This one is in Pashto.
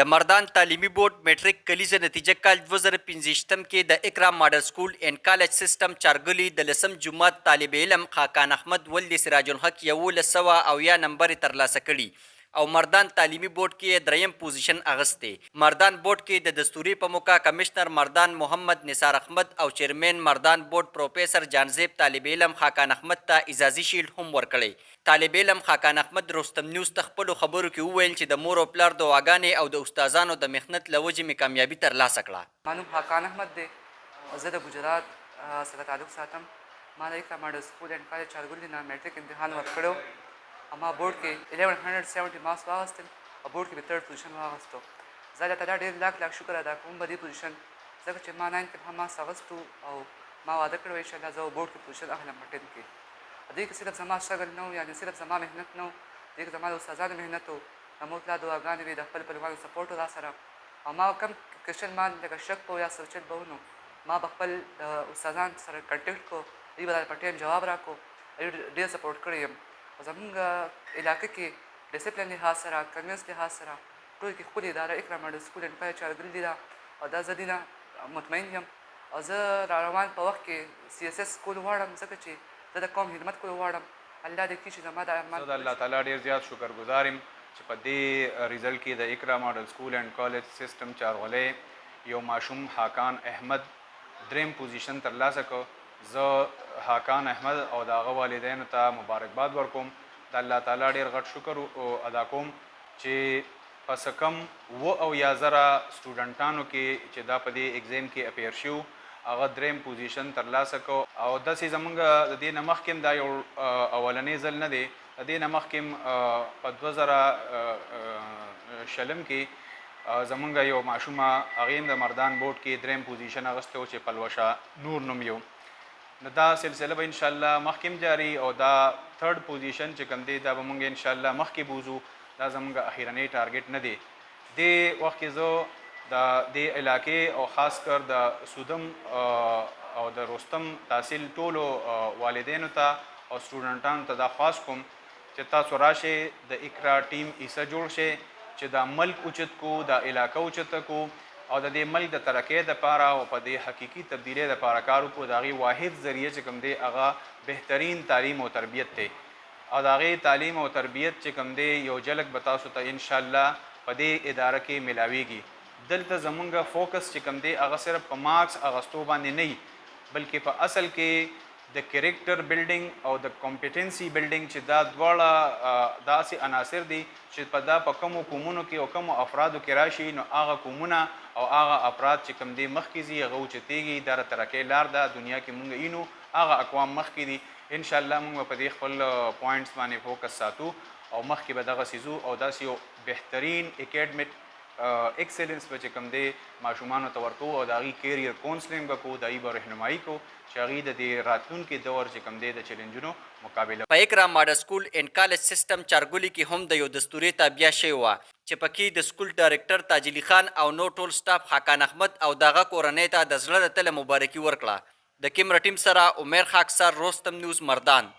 د مردان تعلیمي بورډ میټریک کلیزه نتیجه کال 2015 کې د اکرام ماډل سکول اینډ کالج سیستم چارګلی د لسم جماعت طالب علم خاقان احمد ولد سراج الحق 1100 نمبر ترلاسه کړي او مردان تعلیمي بورډ کې دریم پوزیشن اغسته. مردان بورډ کې د دستوري په موقع کمشنر مردان محمد نثار احمد او چیرمن مردان بورډ پروفیسر جانزیب طالب علم خاقان احمد ته اعزازي شیلډ هم ورکړی. طالب علم خاقان احمد رستم نیوز ته خپلو خبرو کې وویل چې د مور او پلار دعاګانې او د استادانو د محنت له وجې مې کامیابي ترلاسه کړه. ما نوم خاقان احمد دی، زه د ګجرات سره تعلق ساتم. ما د اکرام ماډل سکول اینډ کالج چارګلي نه میټریک امتحان ورکړی او ما بورډ کې 1170 مارکس واخیستل او بورډ کې مې 3rd پوزیشن واخیستو. زه الله تعالی ډېر لاک شکر ادا کوم په دې پوزیشن ځکه چې ما 9 کې هم مارکس اخیستو او ما واده کړی انشاءالله زه بورډ کې پوزیشن اخلم په 10 کې. دې کې صرف زما شغل نه و، یعنې صرف زما محنت نه و، دې کې زما د استادانو محنت و، د مور پلار دعاګانې وې، د خپل پلوانو سپورټ و را سره. او ما کم کوېشن ما لکه شک به و یا سوچل به و نو ما به خپل د استادان سره کنټیکټ کو، دوی به راته په ټایم جواب راکړو، ډېر سپورټ کړی یم. او زموږ علاقه کې ډسپلن لحاظ سره، کنوینس لحاظ سره ټول کې ښکلې اداره اکرام ماډل سکول اینډ کالج چارګلي ده او دا زه دې نه مطمئن یم. او زه را روان په وخت کې CSS کول غواړم ځکه چې زه د قوم خدمت کول غواړم. الله دې کړي چې زما د ارمان زه د الله تعالی ډېر زیات شکرګزار یم چې په دې ریزلټ کې د اکرام ماډل سکول اینډ کالج سیستم چارغلی یو ماشوم حاقان احمد دریم پوزیشن ترلاسه کړ. زه حاقان احمد او د هغه والدینو ته مبارکباد ورکوم. د الله تعالی ډېر غټ شکر ادا کوم چې پس کم 70,000 سټوډنټانو کې چې دا په دې ایگزام کې اپیر شو هغه دریم پوزیشن ترلاسه کو. او داسې زمونږ د دې نه مخکې دا یو اولنی ځل نه دی، د دې نه مخکې په 2000 کې زمونږ یو ماشومه هغې هم د مردان بورډ کې دریم پوزیشن اخیستی و چې پلوشه نور نوم یو. نو دا سلسله به انشاءالله مخکې هم جاري او دا 3rd پوزیشن چې کوم دی دا به مونږ انشاءالله مخکې بوځو. دا زمونږ اخیرنی ټارګټ نه دی. دې وخت کې زه د دې علاقې او خاص کر د سودم او د رستم تحصیل ټولو والدینو ته او سټوډنټانو ته دا خواست کوم چې تاسو راشئ، د اقرا ټیم ایسه جوړ شئ چې دا ملک اوچت کو، دا علاقه اوچته کو او د دې ملک د ترقۍ دپاره او په دې حقیقي تبدیلۍ دپاره کار وکړو. د هغې واحد ذریعه چې کوم دی هغه بهترین تعلیم او تربیت دی او د هغې تعلیم او تربیت چې کوم دی یو جلک به تاسو ته انشاءالله په دې اداره کې ملاویږي. دلته زمونږ فوکس چې کوم دی هغه صرف په مارکس اغستو باندې نه وي، بلکې په اصل کې د کریکټر بلډینګ او د کمپیټنسي بلډینګ چې دا دواړه داسې عناصر دي چې په دا په کومو قومونو کې او کومو افرادو کې راشي نو هغه قومونه او هغه افراد چې کوم دی مخکې ځي هغه اوچتېږي. دا د ترقۍ لار ده. دنیا کې مونږ اینو هغه اقوام مخکې دي. انشاءالله مونږ په دې خپل پوینټس باندې فوکس ساتو او مخکې به دغه څیزو او داسې یو بهترین اکیډمیک ایکسلنس به چې کوم دی ماشومانو ته ورکو او د هغې کیریر کونسلنګ به کوو، د هغې به رهنمایي کوو چې هغې د دې راتلونکي دور چې کوم دی د چیلنجونو مقابله. په اکرام ماډل سکول اینډ کالج سیستم چارګلي کې هم د یو دستوري تابعه شوې وه چې پکې د سکول ډایرکټر تاج علي خان او نور ټول سټاف خاقان احمد او دغه کورنۍ ته د زړه د تله مبارکي ورکړه. د کیمره ټیم سره عمر خاکسار، رستم نیوز، مردان.